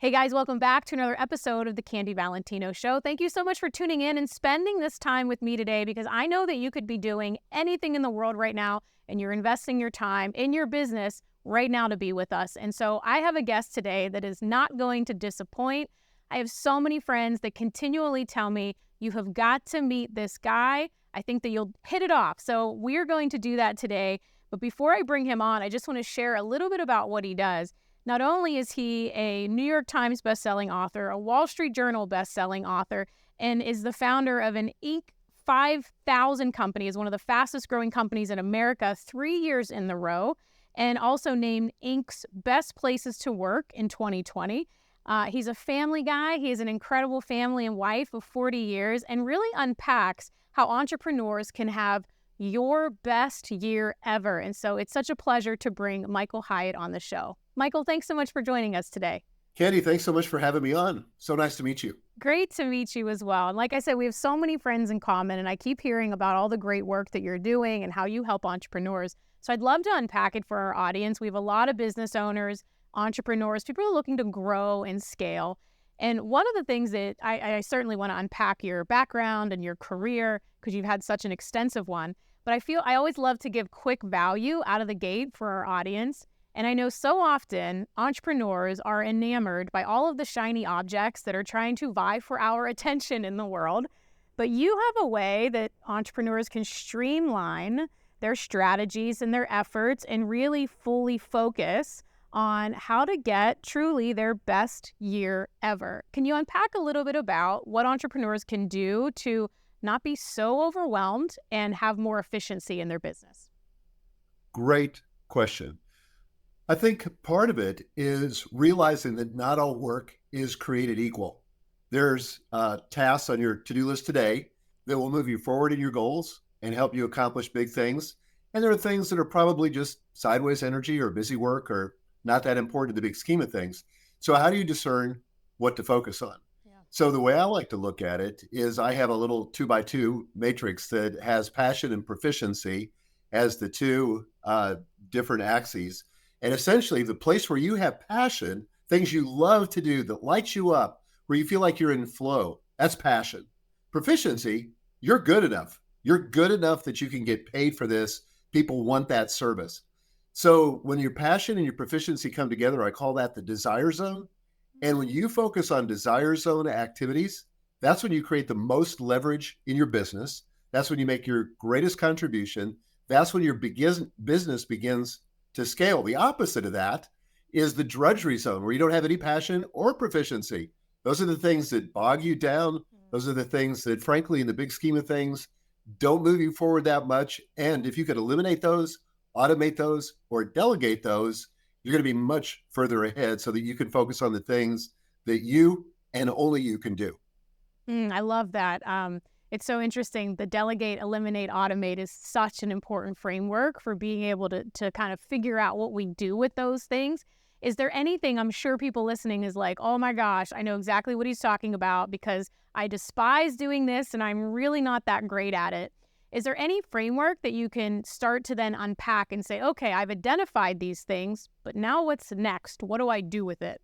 Hey guys, welcome back to another episode of the Candy Valentino Show. Thank you so much for tuning in and spending this time with me today, because I know that you could be doing anything in the world right now and you're investing your time in your business right now to be with us. And so I have a guest today that is not going to disappoint. I have so many friends that continually tell me, you have got to meet this guy. I think that you'll hit it off. So we're going to do that today. But before I bring him on, I just want to share a little bit about what he does. Not only is he a New York Times bestselling author, a Wall Street Journal bestselling author, and is the founder of an Inc. 5000 company, is one of the fastest growing companies in America 3 years in a row, and also named Inc.'s Best Places to Work in 2020. He's a family guy. He has an incredible family and wife of 40 years and really unpacks how entrepreneurs can have your best year ever. And so it's such a pleasure to bring Michael Hyatt on the show. Michael, thanks so much for joining us today. Candy, thanks so much for having me on. So nice to meet you. Great to meet you as well. And like I said, we have so many friends in common, and I keep hearing about all the great work that you're doing and how you help entrepreneurs. So I'd love to unpack it for our audience. We have a lot of business owners, entrepreneurs, people who are looking to grow and scale. And one of the things that I certainly want to unpack your background and your career, because you've had such an extensive one, but I always love to give quick value out of the gate for our audience. And I know so often entrepreneurs are enamored by all of the shiny objects that are trying to vie for our attention in the world. But you have a way that entrepreneurs can streamline their strategies and their efforts and really fully focus on how to get truly their best year ever. Can you unpack a little bit about what entrepreneurs can do to not be so overwhelmed and have more efficiency in their business? Great question. I think part of it is realizing that not all work is created equal. There's tasks on your to-do list today that will move you forward in your goals and help you accomplish big things. And there are things that are probably just sideways energy or busy work or not that important in the big scheme of things. So how do you discern what to focus on? So the way I like to look at it is I have a little 2x2 matrix that has passion and proficiency as the two different axes. And essentially the place where you have passion, things you love to do that lights you up, where you feel like you're in flow, that's passion. Proficiency, you're good enough. You're good enough that you can get paid for this. People want that service. So when your passion and your proficiency come together, I call that the desire zone. And when you focus on desire zone activities, that's when you create the most leverage in your business. That's when you make your greatest contribution. That's when your business begins to scale. The opposite of that is the drudgery zone, where you don't have any passion or proficiency. Those are the things that bog you down. Those are the things that, frankly, in the big scheme of things, don't move you forward that much. And if you could eliminate those, automate those, or delegate those, you're going to be much further ahead so that you can focus on the things that you and only you can do. I love that. It's so interesting. The delegate, eliminate, automate is such an important framework for being able to kind of figure out what we do with those things. Is there anything, I'm sure people listening is like, oh my gosh, I know exactly what he's talking about because I despise doing this and I'm really not that great at it. Is there any framework that you can start to then unpack and say, okay, I've identified these things, but now what's next? What do I do with it?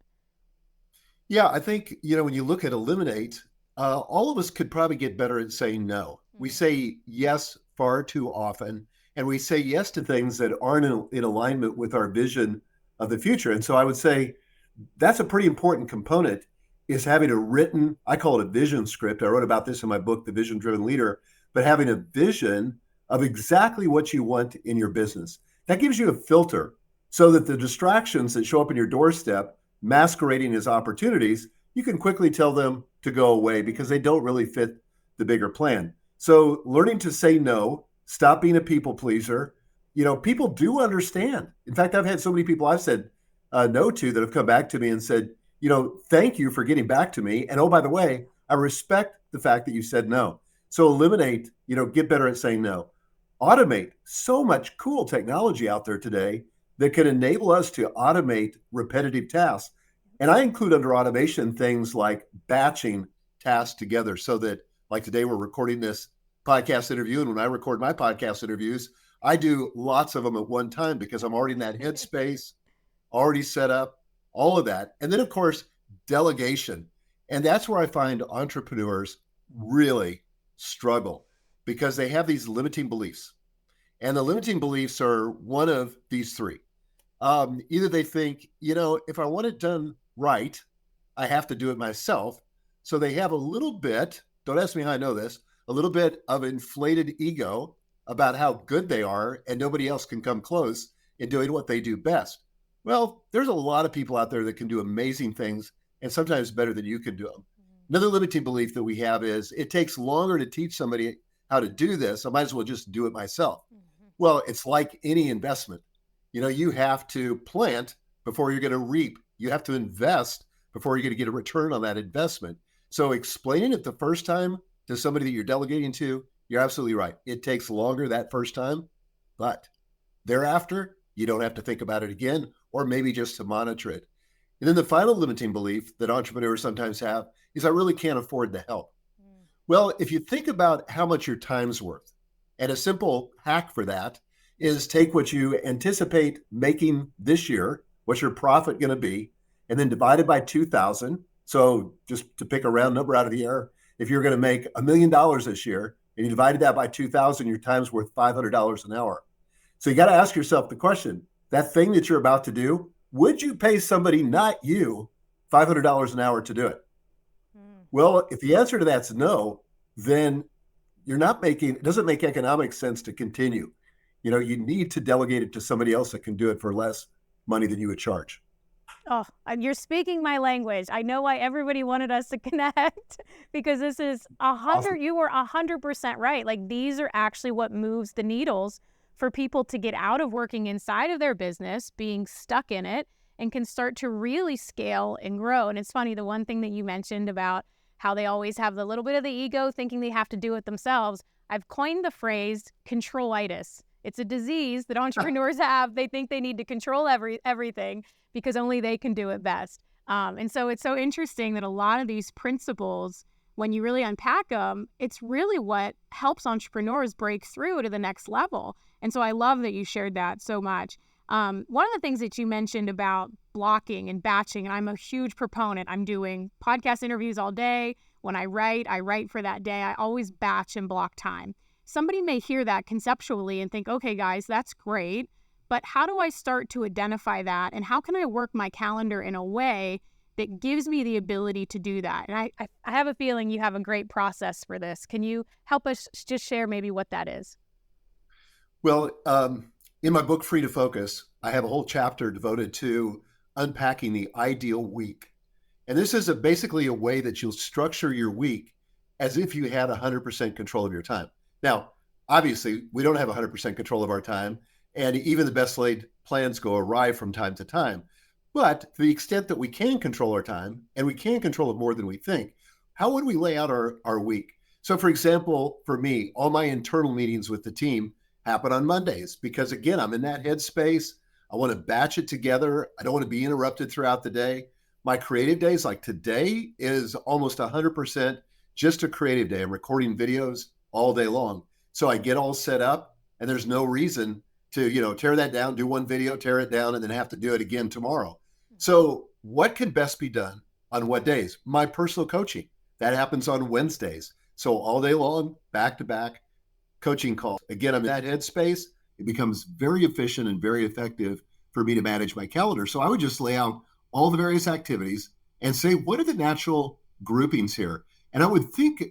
Yeah, I think, when you look at eliminate, all of us could probably get better at saying no. We say yes far too often, and we say yes to things that aren't in alignment with our vision of the future. And so I would say that's a pretty important component, is having a written, I call it a vision script. I wrote about this in my book, The Vision Driven Leader, but having a vision of exactly what you want in your business. That gives you a filter so that the distractions that show up in your doorstep masquerading as opportunities, you can quickly tell them to go away because they don't really fit the bigger plan. So learning to say no, stop being a people pleaser. People do understand. In fact, I've had so many people I've said no to that have come back to me and said, thank you for getting back to me. And oh, by the way, I respect the fact that you said no. So eliminate, get better at saying no. Automate, so much cool technology out there today that can enable us to automate repetitive tasks. And I include under automation things like batching tasks together so that, like today, we're recording this podcast interview. And when I record my podcast interviews, I do lots of them at one time because I'm already in that headspace, already set up, all of that. And then, of course, delegation. And that's where I find entrepreneurs really struggle because they have these limiting beliefs. And the limiting beliefs are one of these three. Either they think, if I want it done right, I have to do it myself. So they have a little bit, don't ask me how I know this, a little bit of inflated ego about how good they are and nobody else can come close in doing what they do best. Well, there's a lot of people out there that can do amazing things and sometimes better than you can do them. Another limiting belief that we have is it takes longer to teach somebody how to do this. I might as well just do it myself. Well, it's like any investment. You have to plant before you're going to reap. You have to invest before you're going to get a return on that investment. So explaining it the first time to somebody that you're delegating to, you're absolutely right. It takes longer that first time, but thereafter, you don't have to think about it again, or maybe just to monitor it. And then the final limiting belief that entrepreneurs sometimes have is I really can't afford the help. Well, if you think about how much your time's worth, and a simple hack for that is take what you anticipate making this year, what's your profit going to be, and then divide it by 2,000. So just to pick a round number out of the air, if you're going to make $1 million this year and you divided that by 2,000, your time's worth $500 an hour. So you got to ask yourself the question, that thing that you're about to do, would you pay somebody, not you, $500 an hour to do it? Well, if the answer to that's no, then it doesn't make economic sense to continue. You need to delegate it to somebody else that can do it for less money than you would charge. Oh, you're speaking my language. I know why everybody wanted us to connect because this is Awesome. you were 100% right. Like these are actually what moves the needles for people to get out of working inside of their business, being stuck in it, and can start to really scale and grow. And it's funny, the one thing that you mentioned about how they always have the little bit of the ego thinking they have to do it themselves. I've coined the phrase controlitis. It's a disease that entrepreneurs have. They think they need to control everything because only they can do it best. And so it's so interesting that a lot of these principles, when you really unpack them, it's really what helps entrepreneurs break through to the next level. And so I love that you shared that so much. One of the things that you mentioned about blocking and batching, and I'm a huge proponent. I'm doing podcast interviews all day. When I write for that day. I always batch and block time. Somebody may hear that conceptually and think, okay, guys, that's great. But how do I start to identify that? And how can I work my calendar in a way that gives me the ability to do that? And I have a feeling you have a great process for this. Can you help us just share maybe what that is? Well, in my book, Free to Focus, I have a whole chapter devoted to unpacking the ideal week. And this is basically a way that you'll structure your week as if you had 100% control of your time. Now, obviously, we don't have 100% control of our time, and even the best laid plans go awry from time to time. But to the extent that we can control our time, and we can control it more than we think, how would we lay out our week? So, for example, for me, all my internal meetings with the team happen on Mondays because, again, I'm in that headspace. I want to batch it together. I don't want to be interrupted throughout the day. My creative days, like today, is almost 100% just a creative day. I'm recording videos all day long. So I get all set up and there's no reason to, tear that down, do one video, tear it down, and then have to do it again tomorrow. So what can best be done on what days? My personal coaching, that happens on Wednesdays. So all day long, back-to-back coaching calls. Again, I'm in that headspace. It becomes very efficient and very effective for me to manage my calendar. So I would just lay out all the various activities and say, what are the natural groupings here? And I would think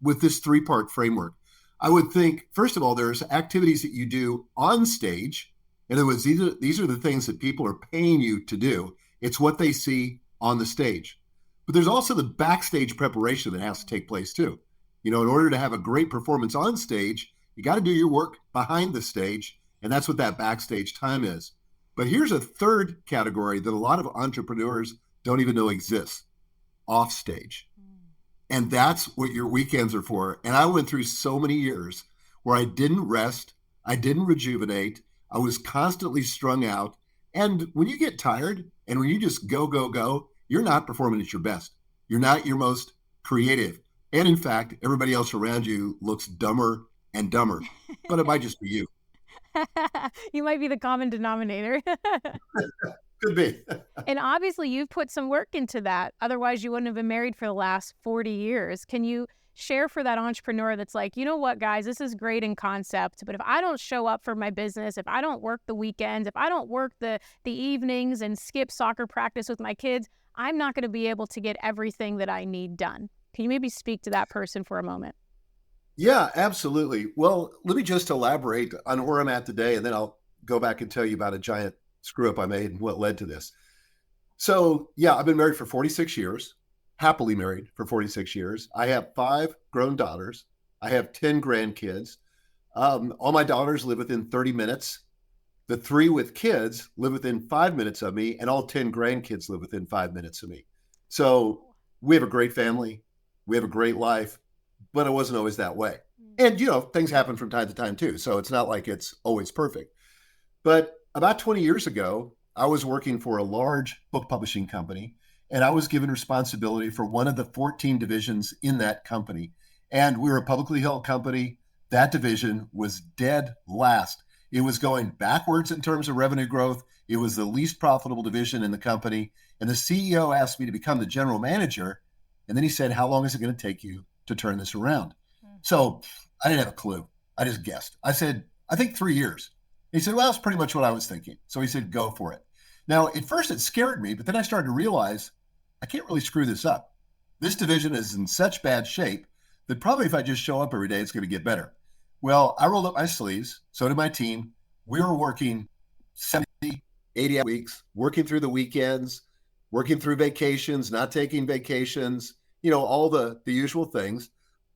with this three-part framework, I would think, first of all, there's activities that you do on stage. In other words, these are the things that people are paying you to do. It's what they see on the stage. But there's also the backstage preparation that has to take place too. In order to have a great performance on stage, you got to do your work behind the stage, and that's what that backstage time is. But here's a third category that a lot of entrepreneurs don't even know exists: off stage. And that's what your weekends are for. And I went through so many years where I didn't rest, I didn't rejuvenate, I was constantly strung out. And when you get tired and when you just go, you're not performing at your best. You're not your most creative. And in fact, everybody else around you looks dumber and dumber, but it might just be you. You might be the common denominator. Could be. And obviously you've put some work into that. Otherwise you wouldn't have been married for the last 40 years. Can you share for that entrepreneur that's like, you know what, guys, this is great in concept, but if I don't show up for my business, if I don't work the weekends, if I don't work the evenings and skip soccer practice with my kids, I'm not going to be able to get everything that I need done. Can you maybe speak to that person for a moment? Yeah, absolutely. Well, let me just elaborate on where I'm at today, and then I'll go back and tell you about a giant screw up I made and what led to this. So, yeah, I've been married for 46 years, happily married for 46 years. I have 5 grown daughters. I have 10 grandkids. All my daughters live within 30 minutes. The 3 with kids live within 5 minutes of me, and all 10 grandkids live within 5 minutes of me. So we have a great family. We have a great life, but it wasn't always that way. And, things happen from time to time too. So it's not like it's always perfect. But about 20 years ago, I was working for a large book publishing company, and I was given responsibility for one of the 14 divisions in that company. And we were a publicly held company. That division was dead last. It was going backwards in terms of revenue growth. It was the least profitable division in the company. And the CEO asked me to become the general manager. And then he said, how long is it going to take you to turn this around? So I didn't have a clue. I just guessed. I said, I think 3 years. He said, well, that's pretty much what I was thinking. So he said, go for it. Now, at first it scared me, but then I started to realize I can't really screw this up. This division is in such bad shape that probably if I just show up every day, it's going to get better. Well, I rolled up my sleeves. So did my team. We were working 70, 80 weeks, working through the weekends, working through vacations, not taking vacations, all the usual things.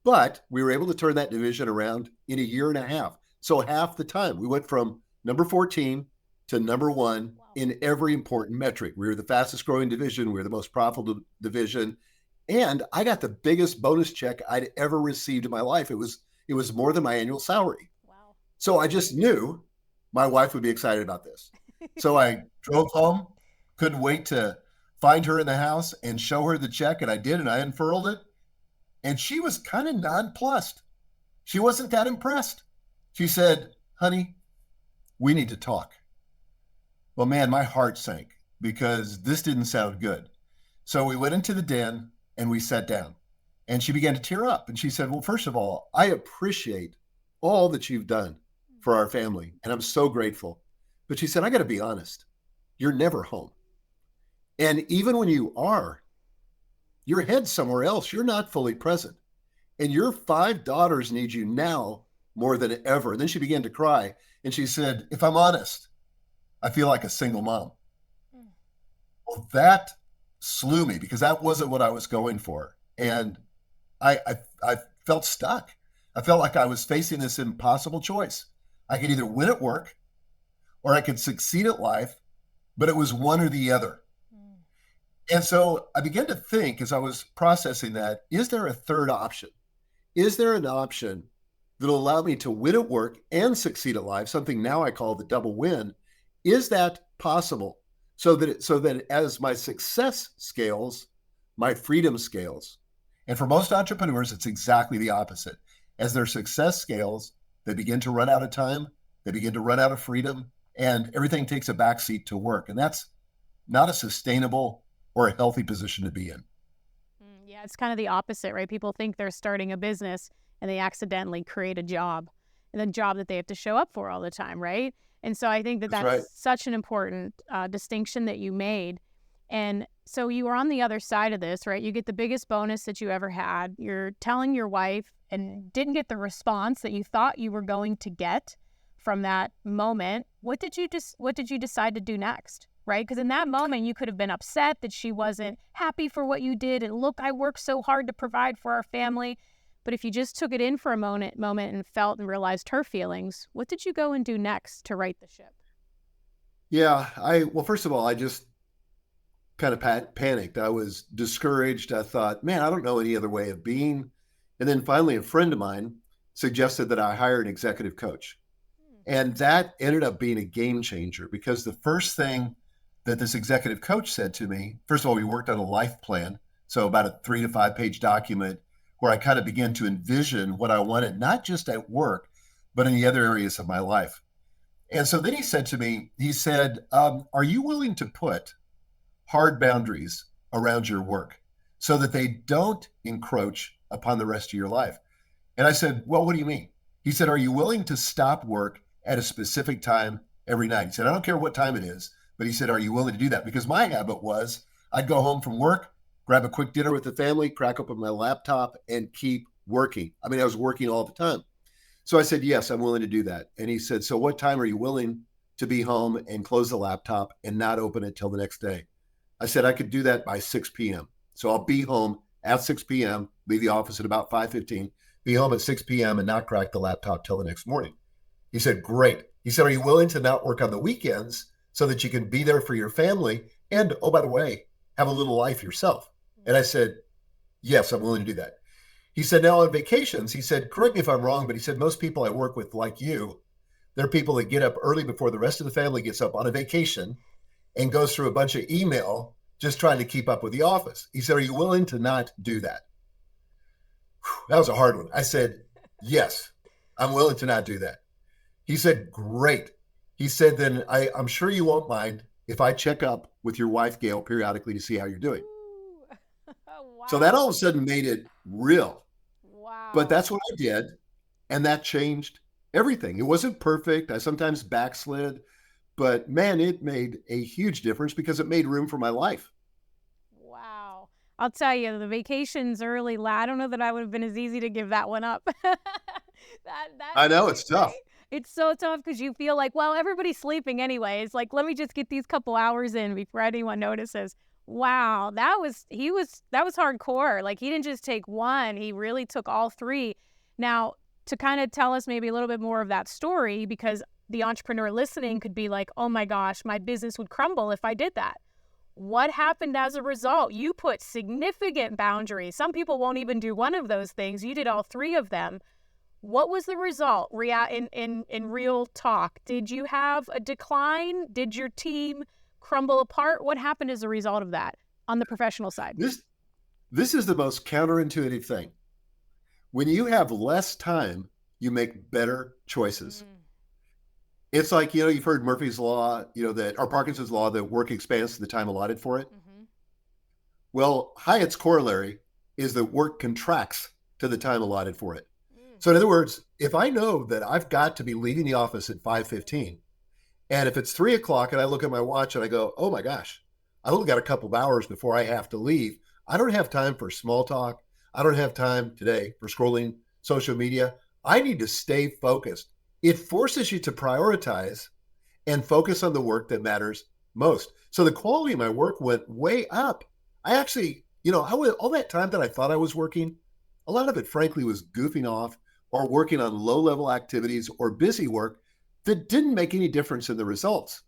But we were able to turn that division around in a year and a half. So half the time we went from number 14 to number 1 in every important metric. We were the fastest growing division. We were the most profitable division. And I got the biggest bonus check I'd ever received in my life. It was more than my annual salary. Wow. So I just knew my wife would be excited about this. So I drove home, couldn't wait to find her in the house and show her the check. And I did, and I unfurled it. And she was kind of nonplussed. She wasn't that impressed. She said, honey, we need to talk. Well, man, my heart sank because this didn't sound good. So we went into the den and we sat down, and she began to tear up. And she said, well, first of all, I appreciate all that you've done for our family, and I'm so grateful. But she said, I got to be honest, you're never home. And even when you are, your head's somewhere else. You're not fully present. And your 5 daughters need you now more than ever. And then she began to cry. And she said, if I'm honest, I feel like a single mom. Well, that slew me because that wasn't what I was going for. And I felt stuck. I felt like I was facing this impossible choice. I could either win at work or I could succeed at life, but it was one or the other. And so I began to think as I was processing that, is there a third option? Is there an option that'll allow me to win at work and succeed at life, something now I call the double win? Is that possible? So that as my success scales, my freedom scales. And for most entrepreneurs, it's exactly the opposite. As their success scales, they begin to run out of time, they begin to run out of freedom, and everything takes a backseat to work. And that's not a sustainable or a healthy position to be in. Yeah, it's kind of the opposite, right? People think they're starting a business and they accidentally create a job, and a job that they have to show up for all the time, right? And so I think that's right. Such an important distinction that you made. And so you were on the other side of this, right? You get the biggest bonus that you ever had. You're telling your wife and didn't get the response that you thought you were going to get from that moment. What did you decide to do next? Right? Because in that moment, you could have been upset that she wasn't happy for what you did. And look, I worked so hard to provide for our family. But if you just took it in for a moment and felt and realized her feelings, what did you go and do next to right the ship? Yeah, well, first of all, I just kind of panicked. I was discouraged. I thought, man, I don't know any other way of being. And then finally, a friend of mine suggested that I hire an executive coach. And that ended up being a game changer because the first thing that this executive coach said to me, first of all, we worked on a life plan. So about a 3 to 5 page document where I kind of began to envision what I wanted, not just at work, but in the other areas of my life. And so then he said to me, he said, are you willing to put hard boundaries around your work so that they don't encroach upon the rest of your life? And I said, well, what do you mean? He said, are you willing to stop work at a specific time every night? He said, I don't care what time it is, but he said, are you willing to do that? Because my habit was I'd go home from work, grab a quick dinner with the family, crack open my laptop, and keep working. I mean, I was working all the time. So I said, yes, I'm willing to do that. And he said, so what time are you willing to be home and close the laptop and not open it till the next day? I said, I could do that by 6 p.m. So I'll be home at 6 p.m., leave the office at about 5:15, be home at 6 p.m. and not crack the laptop till the next morning. He said, great. He said, are you willing to not work on the weekends so that you can be there for your family and, oh, by the way, have a little life yourself? And I said, yes, I'm willing to do that. He said, now on vacations, he said, correct me if I'm wrong, but he said, most people I work with like you, they're people that get up early before the rest of the family gets up on a vacation and goes through a bunch of email just trying to keep up with the office. He said, are you willing to not do that? Whew, that was a hard one. I said, yes, I'm willing to not do that. He said, great. He said, then I'm sure you won't mind if I check up with your wife, Gail, periodically to see how you're doing. Wow. So that all of a sudden made it real. Wow. But that's what I did. And that changed everything. It wasn't perfect. I sometimes backslid, but man, it made a huge difference because it made room for my life. Wow. I'll tell you, the vacations early, I don't know that I would have been as easy to give that one up. I know it's tough. It's so tough because you feel like, well, everybody's sleeping anyway. It's like, let me just get these couple hours in before anyone notices. Wow, that was hardcore. Like, he didn't just take one, he really took all three. Now, to kind of tell us maybe a little bit more of that story, because the entrepreneur listening could be like, oh my gosh, my business would crumble if I did that. What happened as a result? You put significant boundaries. Some people won't even do one of those things. You did all three of them. What was the result in real talk? Did you have a decline? Did your team crumble apart? What happened as a result of that on the professional side? This is the most counterintuitive thing. When you have less time, you make better choices. It's like, you've heard Murphy's Law, or Parkinson's Law, that work expands to the time allotted for it. Well, Hyatt's corollary is that work contracts to the time allotted for it. So in other words, if I know that I've got to be leaving the office at 5:15, and if it's 3 o'clock and I look at my watch and I go, oh my gosh, I've only got a couple of hours before I have to leave. I don't have time for small talk. I don't have time today for scrolling social media. I need to stay focused. It forces you to prioritize and focus on the work that matters most. So the quality of my work went way up. I actually, all that time that I thought I was working, a lot of it, frankly, was goofing off or working on low-level activities or busy work that didn't make any difference in the results.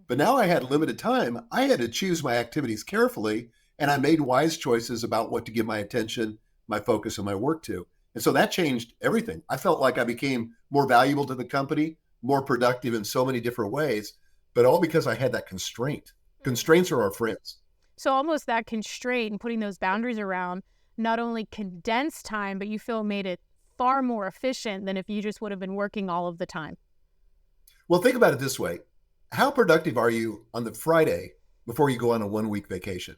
But now I had limited time. I had to choose my activities carefully, and I made wise choices about what to give my attention, my focus, and my work to. And so that changed everything. I felt like I became more valuable to the company, more productive in so many different ways, but all because I had that constraint. Constraints are our friends. So almost that constraint and putting those boundaries around not only condensed time, but you feel made it far more efficient than if you just would have been working all of the time. Well, think about it this way. How productive are you on the Friday before you go on a 1-week vacation?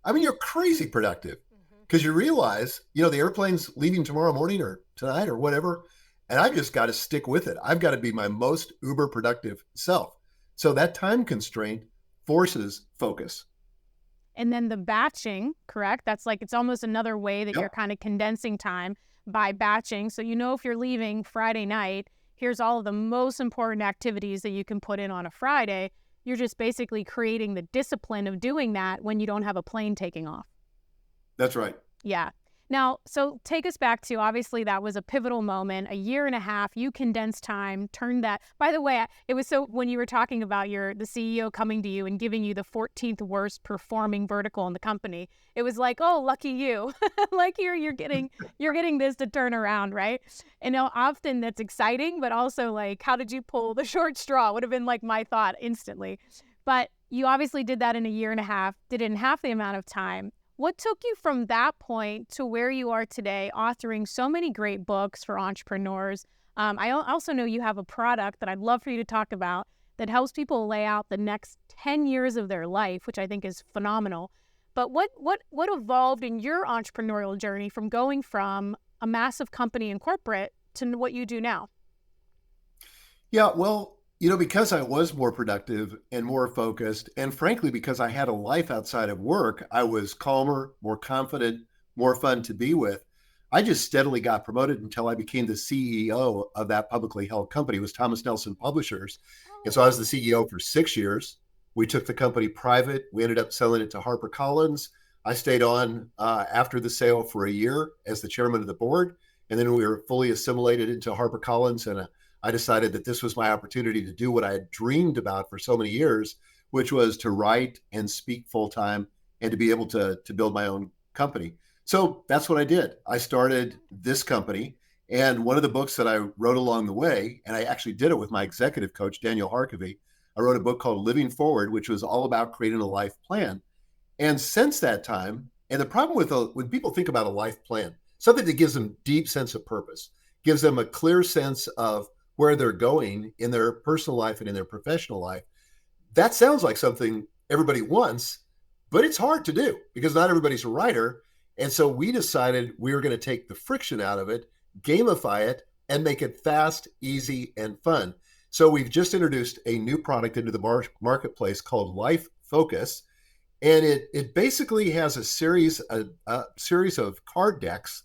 I mean, you're crazy productive because you realize, the airplane's leaving tomorrow morning or tonight or whatever, and I just got to stick with it. I've got to be my most uber productive self. So that time constraint forces focus. And then the batching, correct? That's like, it's almost another way that you're kind of condensing time by batching. So if you're leaving Friday night, here's all of the most important activities that you can put in on a Friday. You're just basically creating the discipline of doing that when you don't have a plane taking off. That's right. Yeah. Now, so take us back to, obviously that was a pivotal moment, 1.5 years, you condensed time, turned that. By the way, it was so, when you were talking about the CEO coming to you and giving you the 14th worst performing vertical in the company, it was like, oh, lucky you. Like you're getting this to turn around, right? And often that's exciting, but also like, how did you pull the short straw? Would have been like my thought instantly. But you obviously did that in 1.5 years, did it in half the amount of time. What took you from that point to where you are today, authoring so many great books for entrepreneurs, Also know you have a product that I'd love for you to talk about that helps people lay out the next 10 years of their life, which I think is phenomenal. But what evolved in your entrepreneurial journey from going from a massive company in corporate to what you do now? Yeah, well, because I was more productive and more focused, and frankly, because I had a life outside of work, I was calmer, more confident, more fun to be with. I just steadily got promoted until I became the CEO of that publicly held company. It was Thomas Nelson Publishers. And so I was the CEO for 6 years. We took the company private. We ended up selling it to HarperCollins. I stayed on after the sale for a year as the chairman of the board. And then we were fully assimilated into HarperCollins. And I decided that this was my opportunity to do what I had dreamed about for so many years, which was to write and speak full time and to be able to build my own company. So that's what I did. I started this company. And one of the books that I wrote along the way, and I actually did it with my executive coach, Daniel Harkavy, I wrote a book called Living Forward, which was all about creating a life plan. And since that time, and the problem with when people think about a life plan, something that gives them deep sense of purpose, gives them a clear sense of where they're going in their personal life and in their professional life. That sounds like something everybody wants, but it's hard to do because not everybody's a writer. And so we decided we were going to take the friction out of it, gamify it, and make it fast, easy, and fun. So we've just introduced a new product into the marketplace called Life Focus. And it basically has a series of card decks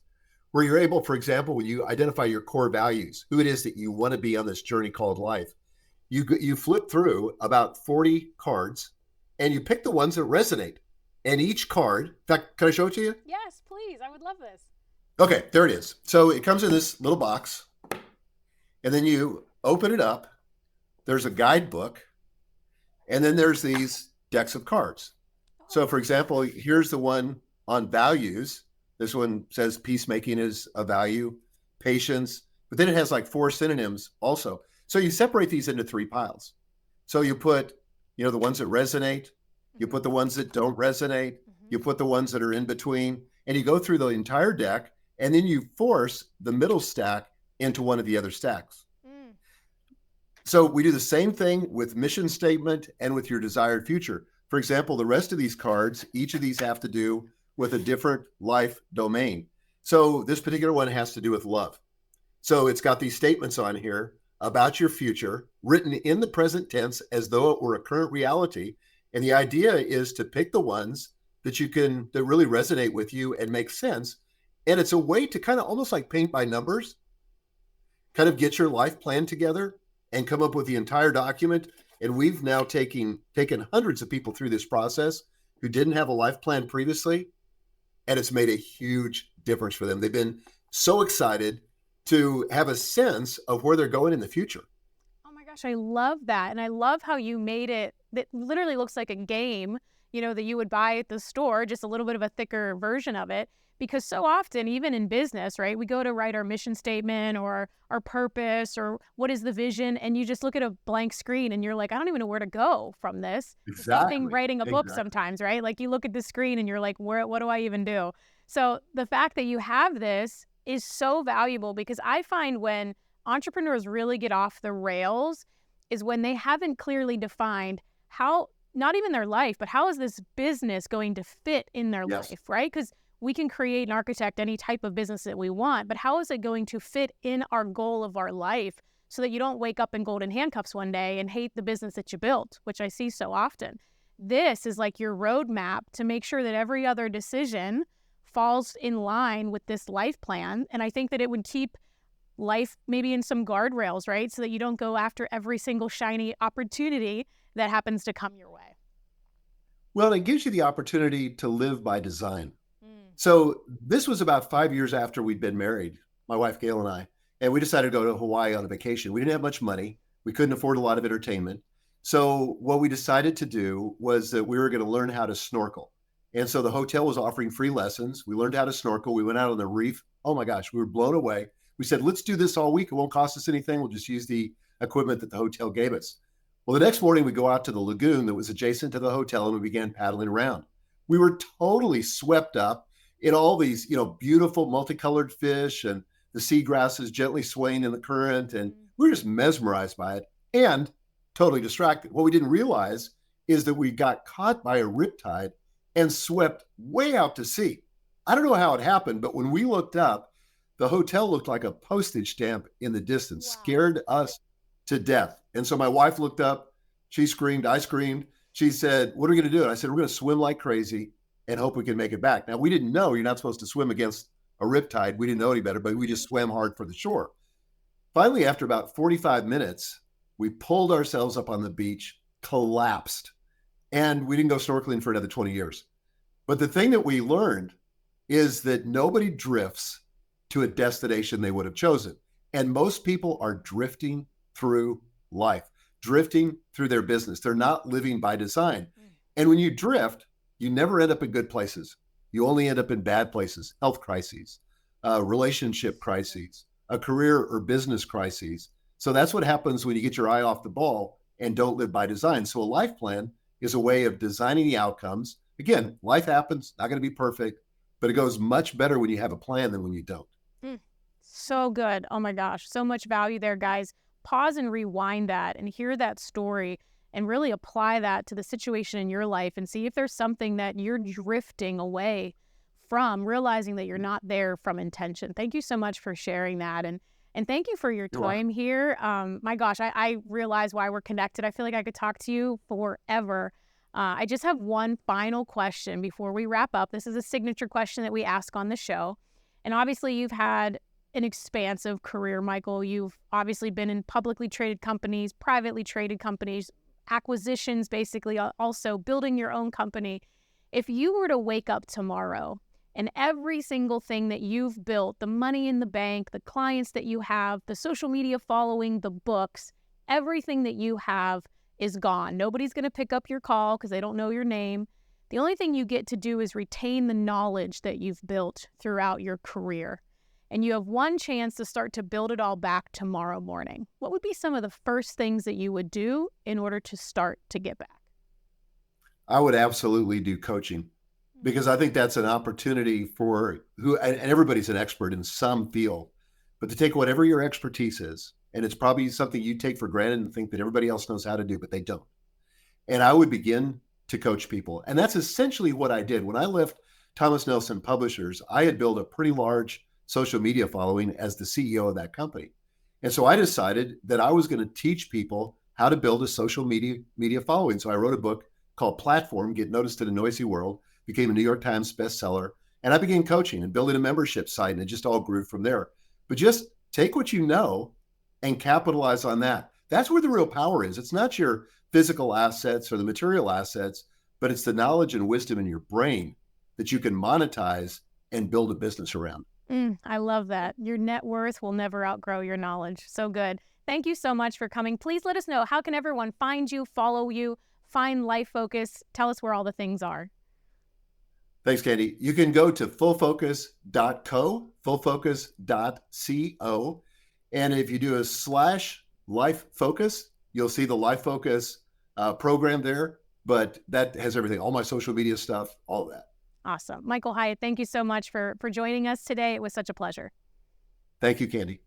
where you're able, for example, when you identify your core values, who it is that you want to be on this journey called life, you flip through about 40 cards and you pick the ones that resonate. And each card, in fact, can I show it to you? Yes, please. I would love this. Okay, there it is. So it comes in this little box and then you open it up. There's a guidebook and then there's these decks of cards. So for example, here's the one on values. This one says peacemaking is a value, patience, but then it has like 4 synonyms also. So you separate these into 3 piles. So you put, the ones that resonate, you put the ones that don't resonate, you put the ones that are in between, and you go through the entire deck, and then you force the middle stack into one of the other stacks. So we do the same thing with mission statement and with your desired future. For example, the rest of these cards, each of these have to do with a different life domain. So this particular one has to do with love. So it's got these statements on here about your future written in the present tense as though it were a current reality. And the idea is to pick the ones that really resonate with you and make sense. And it's a way to kind of almost like paint by numbers, kind of get your life plan together and come up with the entire document. And we've now taken hundreds of people through this process who didn't have a life plan previously. And it's made a huge difference for them. They've been so excited to have a sense of where they're going in the future. Oh my gosh, I love that. And I love how you made it, that literally looks like a game, that you would buy at the store, just a little bit of a thicker version of it. Because so often, even in business, right, we go to write our mission statement or our purpose or what is the vision, and you just look at a blank screen and you're like, I don't even know where to go from this. Exactly. The same thing writing a book sometimes, right? Like you look at the screen and you're like, what do I even do? So the fact that you have this is so valuable because I find when entrepreneurs really get off the rails is when they haven't clearly defined how, not even their life, but how is this business going to fit in their life, right? Because we can create and architect any type of business that we want, but how is it going to fit in our goal of our life so that you don't wake up in golden handcuffs one day and hate the business that you built, which I see so often. This is like your roadmap to make sure that every other decision falls in line with this life plan. And I think that it would keep life maybe in some guardrails, right? So that you don't go after every single shiny opportunity that happens to come your way. Well, it gives you the opportunity to live by design. So this was about 5 years after we'd been married, my wife, Gail, and I, and we decided to go to Hawaii on a vacation. We didn't have much money. We couldn't afford a lot of entertainment. So what we decided to do was that we were going to learn how to snorkel. And so the hotel was offering free lessons. We learned how to snorkel. We went out on the reef. Oh my gosh, we were blown away. We said, let's do this all week. It won't cost us anything. We'll just use the equipment that the hotel gave us. Well, the next morning we go out to the lagoon that was adjacent to the hotel and we began paddling around. We were totally swept up in all these, beautiful multicolored fish and the seagrasses gently swaying in the current. And we were just mesmerized by it and totally distracted. What we didn't realize is that we got caught by a riptide and swept way out to sea. I don't know how it happened, but when we looked up, the hotel looked like a postage stamp in the distance, scared us to death. And so my wife looked up, she screamed, I screamed. She said, what are we going to do? And I said, we're going to swim like crazy and hope we can make it back. Now, we didn't know you're not supposed to swim against a riptide. We didn't know any better, but we just swam hard for the shore. Finally, after about 45 minutes, we pulled ourselves up on the beach, collapsed, and we didn't go snorkeling for another 20 years. But the thing that we learned is that nobody drifts to a destination they would have chosen. And most people are drifting through life, drifting through their business. They're not living by design. And when you drift, you never end up in good places. You only end up in bad places, health crises, relationship crises, a career or business crises. So that's what happens when you get your eye off the ball and don't live by design. So a life plan is a way of designing the outcomes. Again, life happens, not going to be perfect, but it goes much better when you have a plan than when you don't. So good. Oh my gosh. So much value there, guys. Pause and rewind that and hear that story and really apply that to the situation in your life and see if there's something that you're drifting away from, realizing that you're not there from intention. Thank you so much for sharing that. And thank you for your time here. My gosh, I realize why we're connected. I feel like I could talk to you forever. I just have one final question before we wrap up. This is a signature question that we ask on the show. And obviously you've had an expansive career, Michael. You've obviously been in publicly traded companies, privately traded companies, acquisitions, basically also building your own company. If you were to wake up tomorrow and every single thing that you've built, the money in the bank, the clients that you have, the social media following, the books, everything that you have is gone. Nobody's going to pick up your call because they don't know your name. The only thing you get to do is retain the knowledge that you've built throughout your career. And you have one chance to start to build it all back tomorrow morning. What would be some of the first things that you would do in order to start to get back? I would absolutely do coaching because I think that's an opportunity for and everybody's an expert in some field, but to take whatever your expertise is, and it's probably something you take for granted and think that everybody else knows how to do, but they don't. And I would begin to coach people. And that's essentially what I did. When I left Thomas Nelson Publishers, I had built a pretty large social media following as the CEO of that company. And so I decided that I was going to teach people how to build a social media following. So I wrote a book called Platform, Get Noticed in a Noisy World, became a New York Times bestseller. And I began coaching and building a membership site, and it just all grew from there. But just take what you know and capitalize on that. That's where the real power is. It's not your physical assets or the material assets, but it's the knowledge and wisdom in your brain that you can monetize and build a business around. I love that. Your net worth will never outgrow your knowledge. So good. Thank you so much for coming. Please let us know, how can everyone find you, follow you, find Life Focus? Tell us where all the things are. Thanks, Candy. You can go to fullfocus.co, fullfocus.co. And if you do a /Life Focus, you'll see the Life Focus program there. But that has everything, all my social media stuff, all that. Awesome. Michael Hyatt, thank you so much for joining us today. It was such a pleasure. Thank you, Candy.